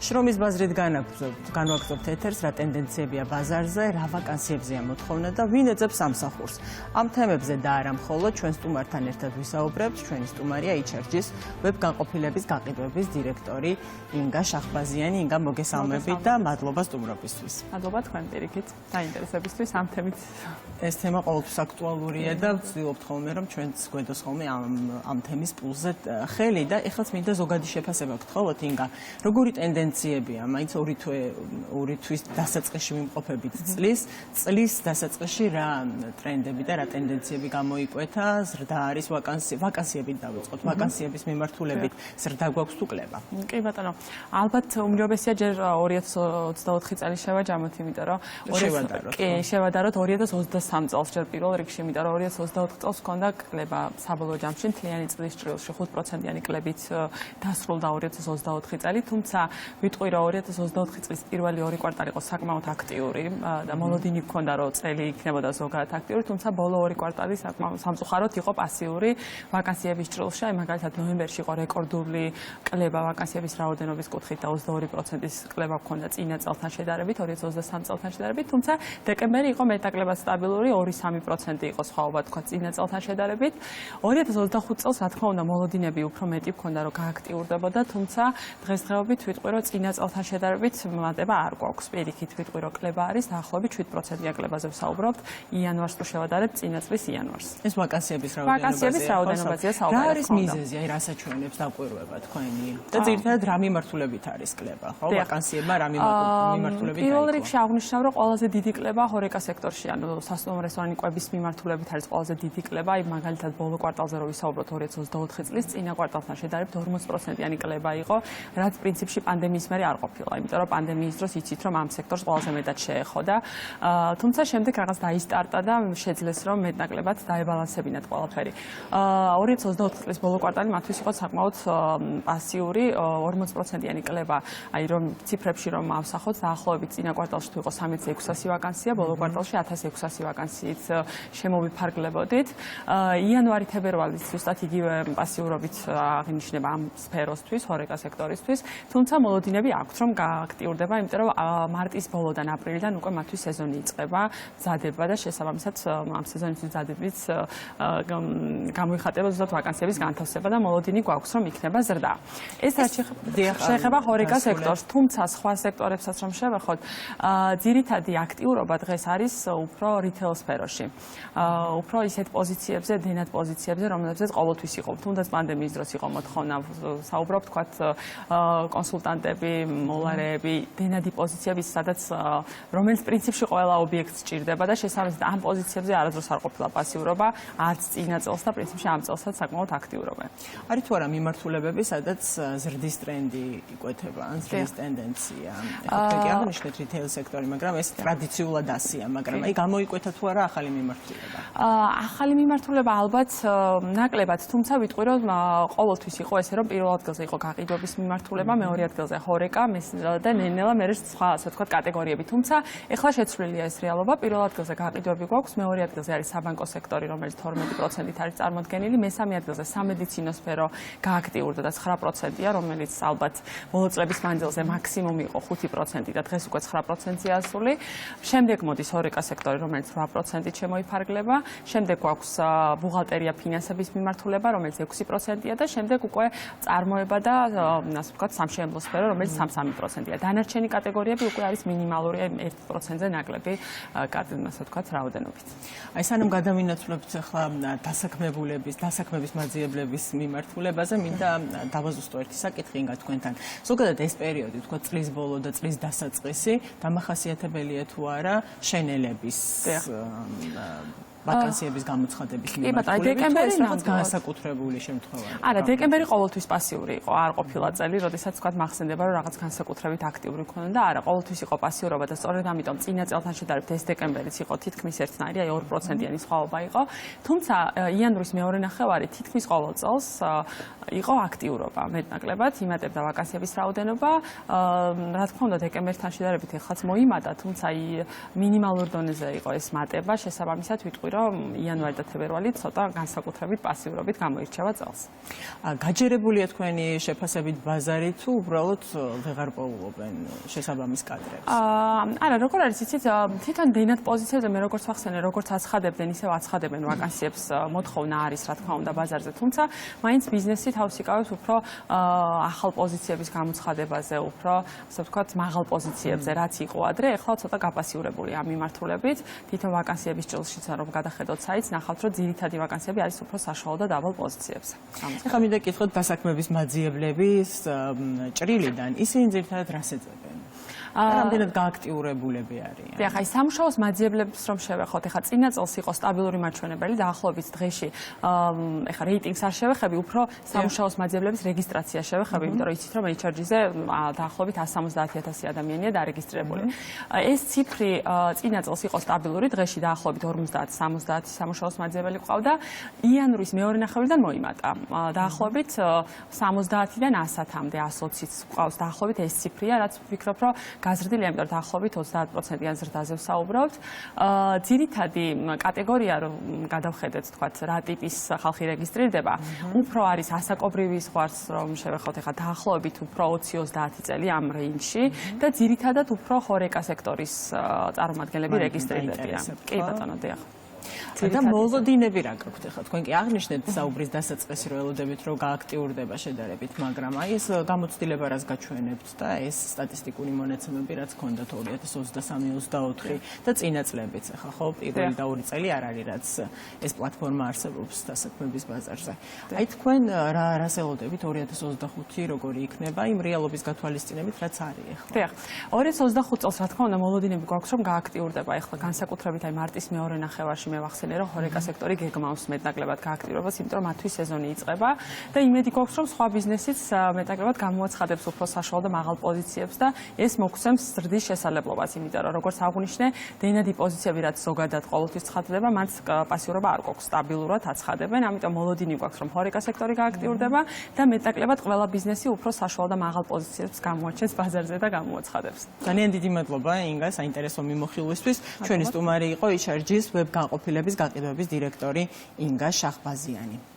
შრომის ბაზრით განვაგრძობთ ეთერს, რა ტენდენციებია ბაზარზე, რა ვაკანსიებზეა მოთხოვნა და ვინ ეძებს სამსახურს. ამ თემებზე და არა მხოლოდ ჩვენ სტუმართან ერთად ვისაუბრებთ. ჩვენი სტუმარია HRG-ის ვებგანყოფილების გაყიდვების დირექტორი ინგა შახბაზიანი. ინგა, მოგესალმებით და მადლობა სტუმრობისთვის. მადლობა თქვენ პირიქით დაინტერესებისთვის ამ თემით. ეს თემა ყოველთვის აქტუალურია და ვცდილობთ ხოლმე რომ ჩვენც გვედოს ხოლმე ამ თემის პულსზე ხელი და ეხლაც მინდა ზოგადი შეფასება გთხოვოთ ინგა. როგორი ტენდენციებია, მაინც ორი თვის დასაწყისში ვიმყოფებით წლის დასაწყისში რა ტრენდები და რა ტენდენციები გამოიკვეთა, ზრდა არის ვაკანსიებით დავიწყოთ, ვაკანსიების მიმართულებით ზრდა გვაქვს თუ კლება? კი ბატონო, ალბათ უმჯობესია ჯერ 2024 წელი შევაჯამოთ, იმიტომ რომ შევადაროთ 2023 წელს ჯერ პირველ რიგში, იმიტომ რომ 2024 წელს ჰქონდა კლება საბოლოო ჯამში მთლიანი წლის ჭრილში 5%-იანი კლებით დასრულდა 2024 წელი, თუმცა ვიტყვი რომ 2024 წლის პირველი ორი კვარტალი იყო საკმაოდ აქტიური და მოლოდინი ჰქონდა რომ წელი იქნებოდა ზოგადად აქტიური, თუმცა ბოლო ორი კვარტალი საკმაოდ სამწუხაროდ იყო პასიური ვაკანსიების ჭრილში, მაგალითად ნოემბერში იყო რეკორდული კლება ვაკანსიების რაოდენობის კუთხით და 22%-ის კლება ჰქონდა წინა წელთან შედარებით, 2023 წელთან შედარებით, თუმცა დეკემბერი იყო მეტაკლება სტაბილური 2-3% იყო სხვაობა თქვა წინა წელთან შედარებით. 2025 წელს რა თქმა უნდა მოლოდინები უფრო მეტი ჰქონდა რომ გააქტიურდებოდა, თუმცა დღესდღეობით ვიტყვი რომ წინა წელთან შედარებით მატება არ გვაქვს. პირიქით ვიტყვი რომ კლება არის დაახლოებით 7%-იან კლებაზე ვსაუბრობთ იანვარს თუ შევადარებთ წინა წლის იანვარს. ეს ვაკანსიების რაოდენობაზეა საუბარი. რა არის მიზეზი, აი რას აჩვენებს დაკვირვება თქვენი? და ძირითადად რა მიმართულებით არის კლება, ხო? ვაკანსიებმა რა მიმართულებით არის? პირველ რიგში აღნიშნავ რომ ყველაზე დიდი კლება ჰორეკა სექტორში, ანუ სასტუმრო რესტორანი კვების მიმართულებით არის ყველაზე დიდი კლება, აი მაგალითად ბოლო კვარტალზე რო ვისაუბროთ 2024 წლის წინა კვარტალთან შედარებით 40%-იანი კლება იყო, რაც პრინციპში პანდემიის მერე არ ყოფილა, იმიტომ რომ პანდემიის დროს იცით რომ ამ სექტორს ყველაზე მეტად შეეხოდა. თუმცა შემდეგ რაღაც დაისტარტა და შეძლეს რომ მეტნაკლებად დაებალანსებინათ ყველაფერი. 2024 წლის ბოლო კვარტალი მათთვის იყო საკმაოდ პასიური 40%-იანი კლება, აი რომ ციფრებში რომ ავსახოთ, დაახლოებით წინა კვარტალში თუ იყო 3600 ვაკანსია, ბოლო კვარტალში 1600 ვაკანსიით შემოვიფარგლებოდით. იანვარი-თებერვალი ზუსტად იგივე პასიურობით აღინიშნება ამ სფეროსთვის, ჰორეკა სექტორისთვის, თუმცა მოლოდინები აქვთ რომ გააქტიურდება, იმიტომ რომ მარტის ბოლოდან აპრილიდან უკვე მათთვის სეზონი იწყება, მზადება და შესაბამისად ამ სეზონისთვის მზადებით გამოიხატება ზუსტად ვაკანსიების განთავსება და მოლოდინი გვაქვს რომ იქნება ზრდა. ეს შეეხება ჰორეკა სექტორს, თუმცა სხვა სექტორებსაც რომ შევეხოთ, ძირითადი აქტიურობა დღეს არის უფრო რითეილ სფეროში. უფრო ისეთ პოზიციებზე, დენად პოზიციებზე, რომლებზეც ყოველთვის იყო, თუნდაც პანდემიის დროს იყო მოთხოვნა, საუბრობ თქვათ კონსულტანტები, მოლარეები, დენადი პოზიციები, სადაც რომელიც პრინციპში ყველა ობიექტს სჭირდება და შესაბამისად ამ პოზიციებზე არასდროს არ ყოფილა პასიურობა, არც წინა წელს და პრინციპში ამ წელსაც საკმაოდ აქტიურობა. არის თუ არა მიმართულებები, სადაც ზრდის ტრენდი იკვეთება, ან ზრდის ტენდენცია. ეხლა აღნიშნეთ რითეილ სექტორი, მაგრამ ეს ტრადიციულად ასია, მაგრამ აი გამოიკვეთა თუ არა ახალი მიმართულება? ახალი მიმართულება ალბათ ნაკლებად, თუმცა ვიტყვი რომ ყოველთვის იყო ესე რომ პირველ ადგილზე იყო გაყიდვების მიმართულება, მეორე ადგილზე ჰორეკა და ნელ-ნელა მერე სხვა ასე ვთქვათ კატეგორიები, თუმცა ეხლა შეცვლილია ეს რეალობა, პირველ ადგილზე გაყიდვები გვაქვს, მეორე ადგილზე არის საბანკო სექტორი, რომელიც 12%-ით არის წარმოდგენილი, მესამე ადგილზე სამედიცინო სფერო გააქტიურდა და 9%-ია, რომელიც ალბათ ბოლო წლების მანძილზე მაქსიმუმი იყო 5% და დღეს უკვე 9%-ია ასული. შემდეგ მოდის ჰორეკა სექტორი, რომელიც 8%-ით შემოიფარგლება, შემდეგ გვაქვს ბუღალტერია ფინანსების მიმართულება, რომელიც 6%-ია და შემდეგ უკვე წარმოება და ასე ვთქვათ სამშენებლო სფერო, რომელიც 3%-ია. დანარჩენი კატეგორიები უკვე არის მინიმალური 1%-ზე ნაკლები ასე ვთქვათ რაოდენობით. აი სანამ გადავინაცვლებთ ახლა დასაქმების მაძიებლების მიმართულებაზე, მინდა დავაზუსტო ერთი საკითხი ინგა თქვენთან. ზოგადად ეს პერიოდი, თქვა წლის ბოლო და წლის დასაწყისი, დამახასიათებელია თუ არა შენელების ვაკანსიების გამოცხადების მიმართულებით, ეს რაღაც განსაკუთრებული შემთხვევაა. არა, დეკემბერი ყოველთვის პასიური იყო, არ ყოფილა წელი, როდესაც თქვა მახსენდება, რომ რაღაც განსაკუთრებით აქტიური ქონდა და არა, ყოველთვის იყო პასიურობა და სწორედ ამიტომ წინა წელთან შედარებით ეს დეკემბერიც იყო თითქმის ერთნაირი, აი 2%-იანი სხვაობა იყო. თუმცა იანვრის მეორე ნახევარი თითქმის ყოველ წელს იყო აქტიურობა მეტნაკლებად, იმატებდა ვაკანსიების რაოდენობა. რა თქმა უნდა, დეკემბერთან შედარებით ეხლაც მოიმატა, თუმცა მინიმალურ დონეზე იყო ეს მატება, შესაბამისად ვიტყვი რომ იანვარი და თებერვალი ცოტა განსაკუთრებით პასიურობით გამოირჩევა წელს. გაჯერებულია თქვენი შეფასებით ბაზარი თუ უბრალოდ ვეღარ პოულობენ შესაბამის კადრებს? არა, როგორ არის იცით, თვითონ დენად პოზიციებზე მე როგორც ვახსენე, როგორც აცხადებდნენ, ისევ აცხადებენ ვაკანსიებს, მოთხოვნა არის, რა თქმა უნდა, ბაზარზე, თუმცა მაინც ბიზნესი თავს იკავებს უფრო ახალ პოზიციების გამოცხადებაზე, უფრო, ასე ვთქვათ, მაღალ პოზიციებზე, რაც იყო ადრე, ეხლა ცოტა გაპასიურებულია ამ მიმართულებით. თვითონ ვაკანსიების ჭრილშიც რომ გადახედოთ საიტს, ნახავთ, რომ ძირითადი ვაკანსიები არის უფრო საშუალო და დაბალ პოზიციებზე. ეხლა მინდა გითხოთ დასაქმების მაძიებლების ჭრილიდან, ისინი ძირითადად რას ეძებენ? რამდენად გააქტიურებულები არიან? დიახ, აი სამუშაოს მაძიებლებს რომ შევეხოთ, ეხლა წინა წელს იყო სტაბილური მაჩვენებელი, დაახლოებით დღეში ეხლა რეიტინგს არ შევეხები, უფრო სამუშაოს მაძიებლების რეგისტრაცია შევეხები, იმიტომ რომ იცით რომ HRG-ზე დაახლოებით 170,000 ადამიანია დარეგისტრირებული. ეს ციფრი წინა წელს იყო სტაბილური, დღეში დაახლოებით 50-70 სამუშაოს მაძიებელი ყავდა. იანვრის მეორე ნახევრიდან მოიმატა. დაახლოებით 70-დან 100-მდე 120-იც ყავს. დაახლოებით ეს ციფრია, რაც ვფიქრობ, რომ გაზრდილია, იმიტომ რომ დაახლოებით 30%-იან ზრდაზე ვსაუბრობთ. ძირითადი კატეგორია, რომ გადავხედეთ, თქვათ, რა ტიპის ხალხი რეგისტრირდება, უფრო არის ასაკობრივი ზღვარს, რომ შევეხოთ, ეხლა დაახლოებით უფრო 20-30 წელი ამ რეინჯში და ძირითადად უფრო ხორეკა სექტორის წარმომადგენლები რეგისტრირდებიან. კი ბატონო, დიახ. და მოლოდინები რა გაქვთ ახლა? თქვენ კი აღნიშნეთ საუბრის დასაწყისი რომ ელოდებით რომ გააქტიურდება შედარებით, მაგრამ აი ეს გამოცდილება რას გაჩვენებთ და ეს სტატისტიკური მონაცემები რაც გქონდათ 2023-24 და წინა წლებიც ახლა ხო პირველი და ორი წელი არ არის რაც ეს პლატფორმა არსებობს დასაქმების ბაზარზე. აი თქვენ რას ელოდებით 2025 როგორი იქნება იმ რეალობის გათვალისწინებით რაც არის ახლა? დიახ. 2025 წელს რა თქმა უნდა მოლოდინები გვაქვს რომ გააქტიურდება ახლა განსაკუთრებით აი მარტის მეორე ნახევარში მე ვახსენე რომ ხორეკა სექტორი გეგმავს მეტნაკლებად გააქტიურებას, იმიტომ რომ მათთვის სეზონი იწყება და იმედი გვაქვს რომ სხვა ბიზნესიც მეტნაკლებად გამოაცხადებს უფრო საშუალო და მაღალ პოზიციებს და ეს მოგცემს ზრდის შესაძლებლობას, იმიტომ რომ როგორც აღვნიშნე, დენადი პოზიციები რაც ზოგადად ყოველთვის ცხადდება, მათ პასიურობა არ გვაქვს, სტაბილურად აცხადებენ, ამიტომ მოლოდინი გვაქვს რომ ხორეკა სექტორი გააქტიურდება და მეტნაკლებად ყველა ბიზნესი უფრო საშუალო და მაღალ პოზიციებს გამოაჩენს ბაზარზე და გამოაცხადებს. ძალიან დიდი მადლობა ინგა საინტერესო მიმოხილვისთვის. ჩვენი სტუმარი იყო HRG-ს ვებ განყოფილების გაყიდვების დირექტორი ინგა შახბაზიანი.